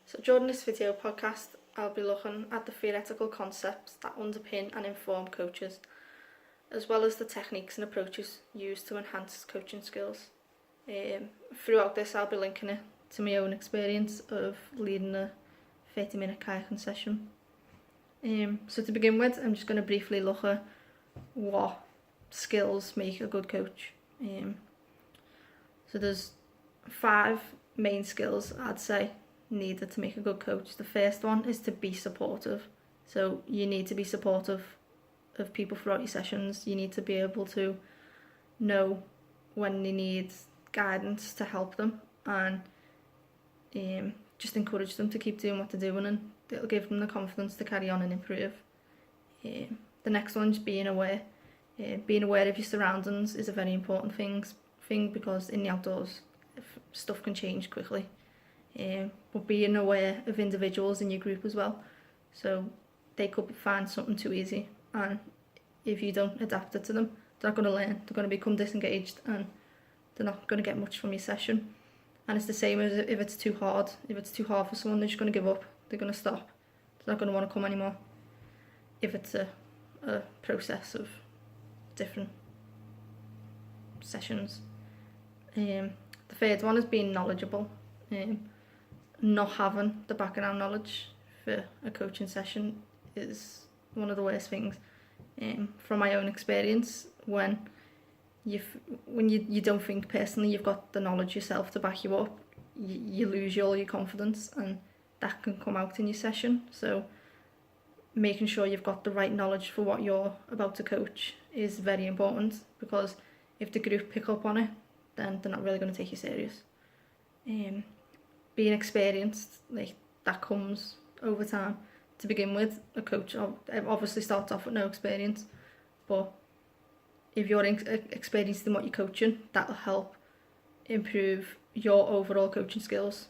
So during this video podcast, I'll be looking at the theoretical concepts that underpin and inform coaches, as well as the techniques and approaches used to enhance coaching skills. Throughout this, I'll be linking it to my own experience of leading a 30-minute kayaking session. So to begin with, I'm just going to briefly look at what skills make a good coach. So there's 5 main skills I'd say needed to make a good coach. The first one is to be supportive. So you need to be supportive of people throughout your sessions. You need to be able to know when they need guidance to help them, and just encourage them to keep doing what they're doing, and it'll give them the confidence to carry on and improve. The next one is being aware. Being aware of your surroundings is a very important thing because in the outdoors stuff can change quickly. But being aware of individuals in your group as well. So they could find something too easy, and if you don't adapt it to them, they're not going to learn. They're going to become disengaged and they're not going to get much from your session. And it's the same as if it's too hard. If it's too hard for someone, they're just going to give up. They're going to stop. They're not going to want to come anymore. If it's a process of different sessions. The third one is being knowledgeable. Not having the background knowledge for a coaching session is one of the worst things. From my own experience, when you don't think personally you've got the knowledge yourself to back you up, you lose all your confidence, and that can come out in your session. So making sure you've got the right knowledge for what you're about to coach is very important, because if the group pick up on it, then they're not really going to take you serious. Being experienced, like, that comes over time. To begin with, a coach obviously starts off with no experience, but if you're experienced in what you're coaching, that'll help improve your overall coaching skills.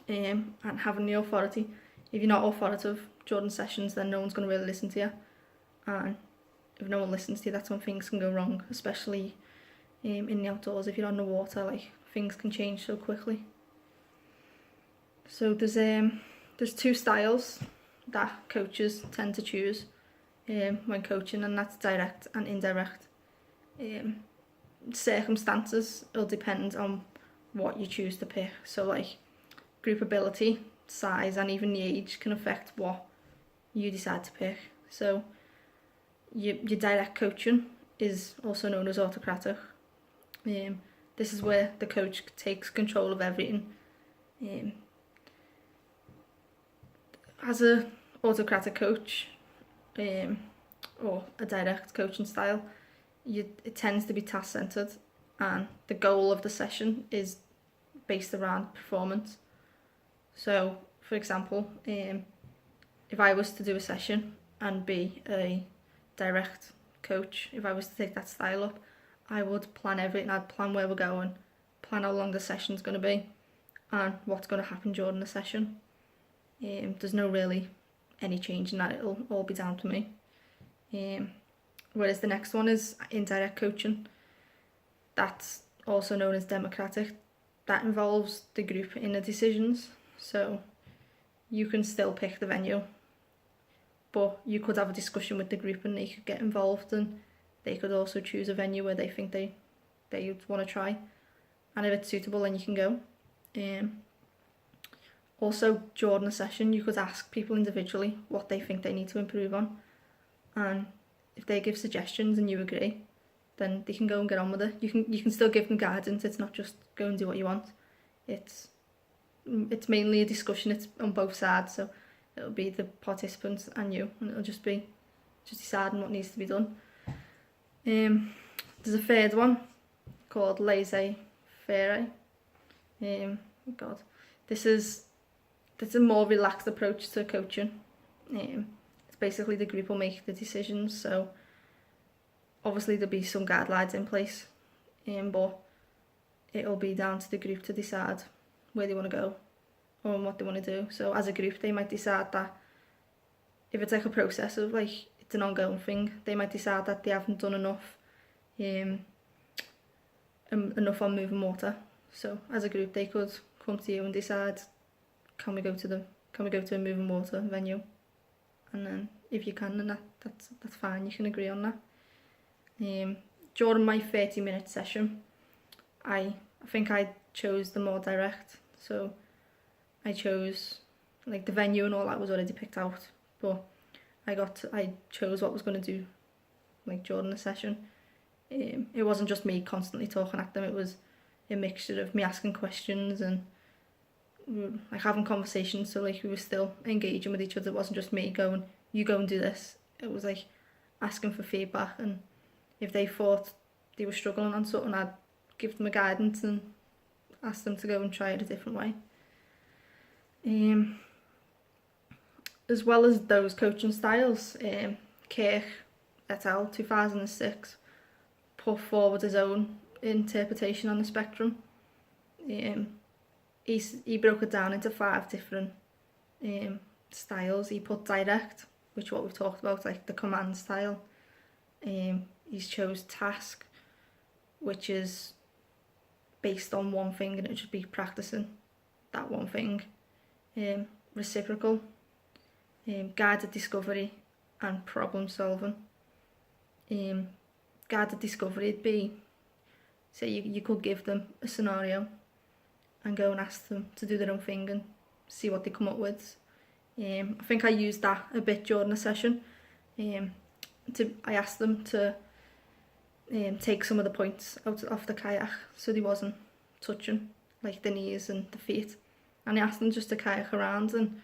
And having the authority. If you're not authoritative during sessions, then no one's going to really listen to you, and if no one listens to you, that's when things can go wrong, especially in the outdoors. If you're on the water, like, things can change so quickly. So there's 2 styles that coaches tend to choose when coaching, and that's direct and indirect. Circumstances will depend on what you choose to pick. So, like, group ability, size, and even the age can affect what you decide to pick. So your direct coaching is also known as autocratic. This is where the coach takes control of everything. As a autocratic coach, or a direct coaching style, it tends to be task-centred, and the goal of the session is based around performance. So, for example, if I was to do a session and be a direct coach, if I was to take that style up, I would plan everything. I'd plan where we're going, plan how long the session's going to be, and what's going to happen during the session. There's no really any change in that. It'll all be down to me. Whereas the next one is indirect coaching. That's also known as democratic. That involves the group in the decisions. So you can still pick the venue, but you could have a discussion with the group and they could get involved, and they could also choose a venue where they think they want to try, and if it's suitable, then you can go. Also, during the session, you could ask people individually what they think they need to improve on, and if they give suggestions and you agree, then they can go and get on with it. You can still give them guidance. It's not just go and do what you want. It's mainly a discussion. It's on both sides, so it'll be the participants and you, and it'll just be deciding what needs to be done. There's a third one called laissez-faire. It's a more relaxed approach to coaching. It's basically the group will make the decisions, so obviously there'll be some guidelines in place, but it'll be down to the group to decide where they want to go or what they want to do. So as a group, they might decide that if it's like a process of, like, it's an ongoing thing, they might decide that they haven't done enough on moving water. So as a group, they could come to you and decide, can we go to a moving water venue? And then if you can, then that's fine, you can agree on that. During my 30-minute session, I think I chose the more direct, so I chose, like, the venue and all that was already picked out, but I chose what I was going to do, like, during the session. It wasn't just me constantly talking at them, it was a mixture of me asking questions and like having conversations, so like we were still engaging with each other. It wasn't just me going, you go and do this. It was like asking for feedback, and if they thought they were struggling on something, I'd give them a guidance and ask them to go and try it a different way. As well as those coaching styles, Kirk et al. 2006 put forward his own interpretation on the spectrum. He broke it down into 5 different styles. He put direct, which what we've talked about, like the command style. He's chose task, which is based on one thing and it should be practicing that one thing. Reciprocal, guided discovery, and problem solving. Guided discovery would be, say you could give them a scenario and go and ask them to do their own thing and see what they come up with. I think I used that a bit during the session. I asked them to take some of the points off the kayak so they wasn't touching, like, the knees and the feet. And I asked them just to kayak around and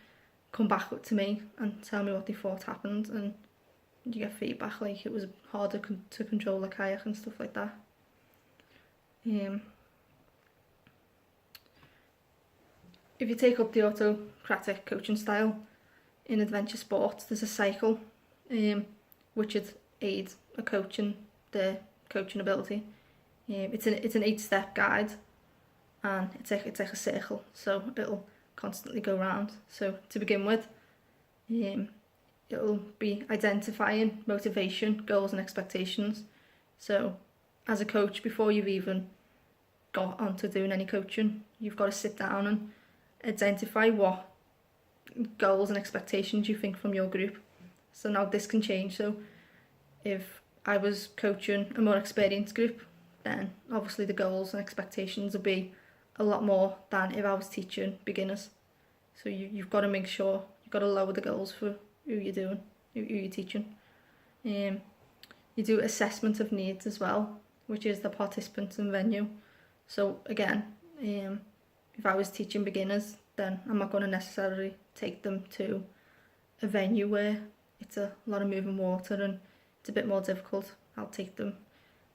come back up to me and tell me what they thought happened, and you get feedback, like it was harder to control the kayak and stuff like that. If you take up the autocratic coaching style in adventure sports, there's a cycle which would aid a coach in their coaching ability. It's an 8-step guide, and it's like a circle, so it'll constantly go round. So to begin with, it'll be identifying motivation, goals and expectations. So as a coach, before you've even got onto doing any coaching, you've got to sit down and identify what goals and expectations you think from your group. So now this can change. So if I was coaching a more experienced group, then obviously the goals and expectations will be a lot more than if I was teaching beginners. So you've got to make sure you've got to lower the goals for who you're teaching. You do assessment of needs as well, which is the participants and venue. So again, if I was teaching beginners, then I'm not going to necessarily take them to a venue where it's a lot of moving water and it's a bit more difficult. I'll take them,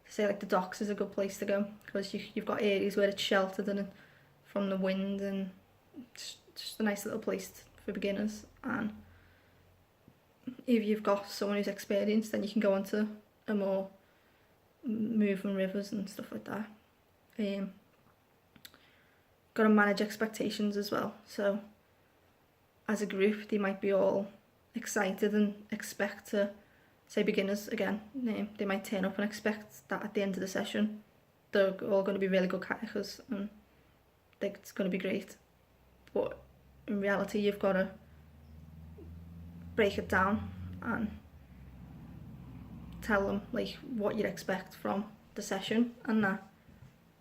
say, like the docks is a good place to go, because you've got areas where it's sheltered and from the wind, and it's just a nice little place for beginners. And if you've got someone who's experienced, then you can go onto a more moving rivers and stuff like that. Got to manage expectations as well. So as a group, they might be all excited and expect to, say beginners again, they might turn up and expect that at the end of the session they're all going to be really good kayakers and think it's going to be great. But in reality, you've got to break it down and tell them like what you'd expect from the session, and that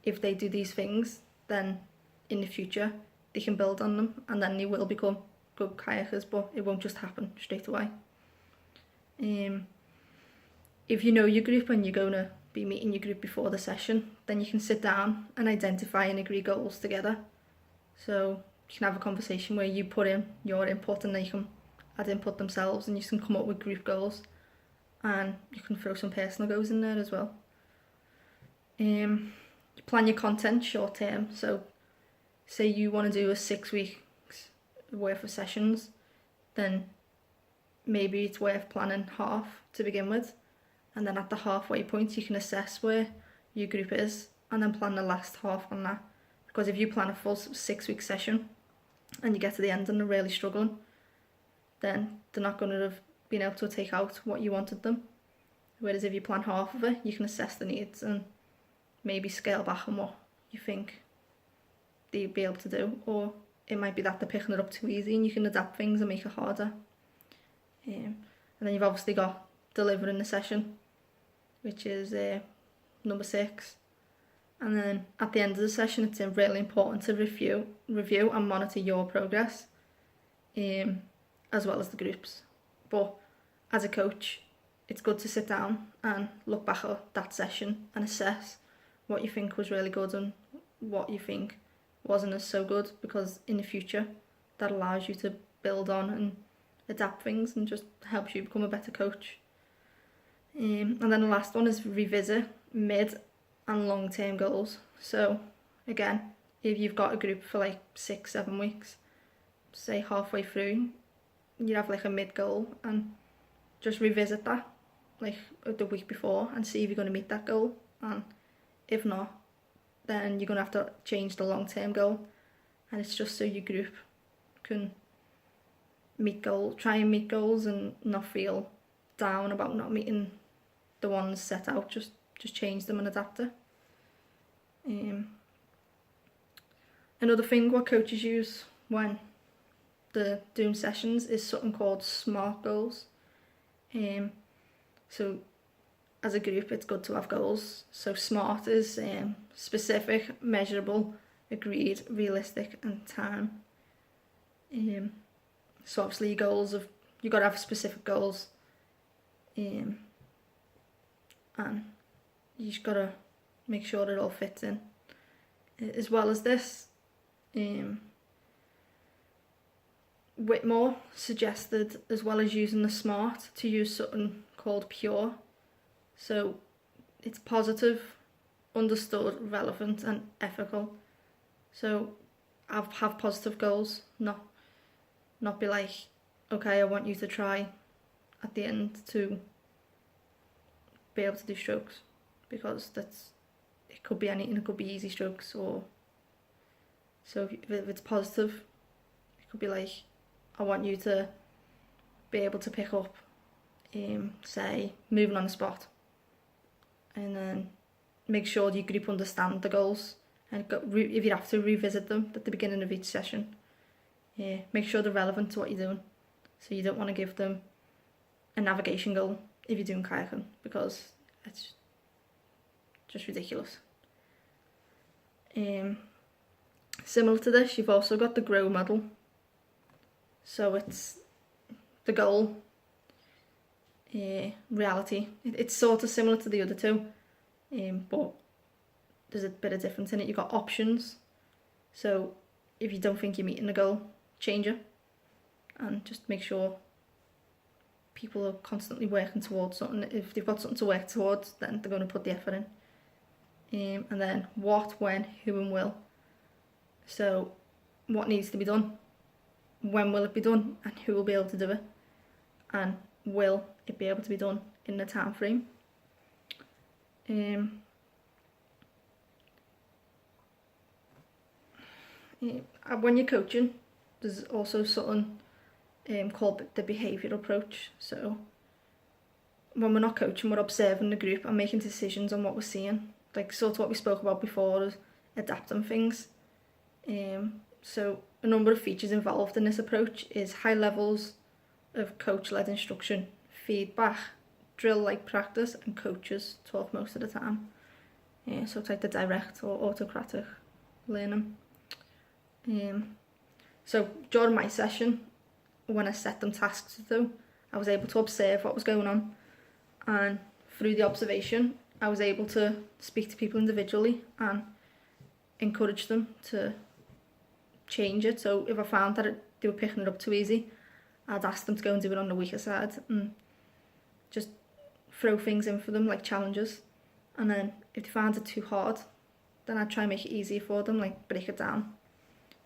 if they do these things, then in the future they can build on them and then they will become good kayakers, but it won't just happen straight away. If you know your group and you're going to be meeting your group before the session, then you can sit down and identify and agree goals together. So you can have a conversation where you put in your input and they can add input themselves, and you can come up with group goals, and you can throw some personal goals in there as well. You plan your content short term. So say you want to do a 6 weeks worth of sessions, then maybe it's worth planning half to begin with, and then at the halfway point you can assess where your group is and then plan the last half on that. Because if you plan a full 6 week session and you get to the end and they're really struggling, then they're not going to have been able to take out what you wanted them. Whereas if you plan half of it, you can assess the needs and maybe scale back on what you think they'd be able to do. Or it might be that they're picking it up too easy, and you can adapt things and make it harder. And then you've obviously got delivering the session, which is number 6. And then at the end of the session, it's really important to review and monitor your progress, as well as the groups. But as a coach, it's good to sit down and look back at that session and assess what you think was really good and what you think wasn't as so good, because in the future that allows you to build on and adapt things and just helps you become a better coach. And then the last one is revisit mid and long-term goals. So again, if you've got a group for like 6-7 weeks, say halfway through you have like a mid goal, and just revisit that like the week before and see if you're going to meet that goal, and if not, then you're going to have to change the long-term goal. And it's just so your group can try and meet goals and not feel down about not meeting the ones set out. Just change them and adapt it. Another thing what coaches use when they're doing sessions is something called SMART goals. So as a group, it's good to have goals. So SMART is specific, measurable, agreed, realistic, and time. So obviously your goals you've got to have specific goals, and you just got to make sure that it all fits in. As well as this, Whitmore suggested, as well as using the SMART, to use something called PURE. So it's positive, understood, relevant, and ethical. So have positive goals, not be like, okay, I want you to try at the end to be able to do strokes, because it could be anything. It could be easy strokes, or so if it's positive, it could be like, I want you to be able to pick up, say, moving on the spot, and then make sure your group understand the goals, and if you have to, revisit them at the beginning of each session. Make sure they're relevant to what you're doing. So you don't want to give them a navigation goal if you're doing kayaking, because it's just ridiculous. Similar to this, you've also got the GROW model. So it's the goal, reality. It's sort of similar to the other two, but there's a bit of difference in it. You've got options. So if you don't think you're meeting the goal, change it, and just make sure people are constantly working towards something. If they've got something to work towards, then they're going to put the effort in. And then what, when, who, and will. So what needs to be done, when will it be done, and who will be able to do it, and will it be able to be done in the time frame. When you're coaching, there's also something called the behavioural approach. So when we're not coaching, we're observing the group and making decisions on what we're seeing, like sort of what we spoke about before, is adapting things. So a number of features involved in this approach is high levels of coach-led instruction, feedback, drill-like practice, and coaches talk most of the time. So it's like the direct or autocratic learning. So during my session, when I set them tasks to do, I was able to observe what was going on, and through the observation I was able to speak to people individually and encourage them to change it. So if I found that they were picking it up too easy, I'd ask them to go and do it on the weaker side and just throw things in for them, like challenges. And then if they found it too hard, then I'd try and make it easier for them, like break it down.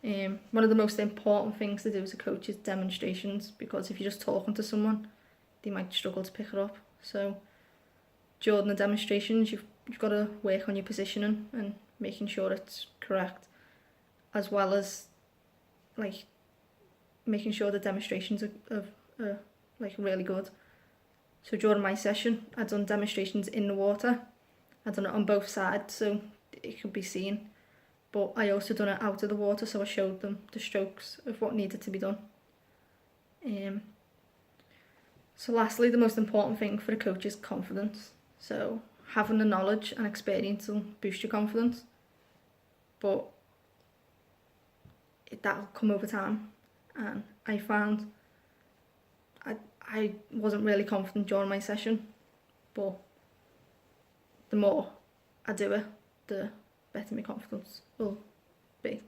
One of the most important things to do as a coach is demonstrations, because if you're just talking to someone, they might struggle to pick it up. So during the demonstrations, you've got to work on your positioning and making sure it's correct, as well as like making sure the demonstrations are like really good. So during my session, I'd done demonstrations in the water. I'd done it on both sides, so it could be seen. but I also done it out of the water, so I showed them the strokes of what needed to be done. So lastly, the most important thing for a coach is confidence. So having the knowledge and experience will boost your confidence, but that'll come over time. And I found I wasn't really confident during my session, but the more I do it, the better my confidence will be.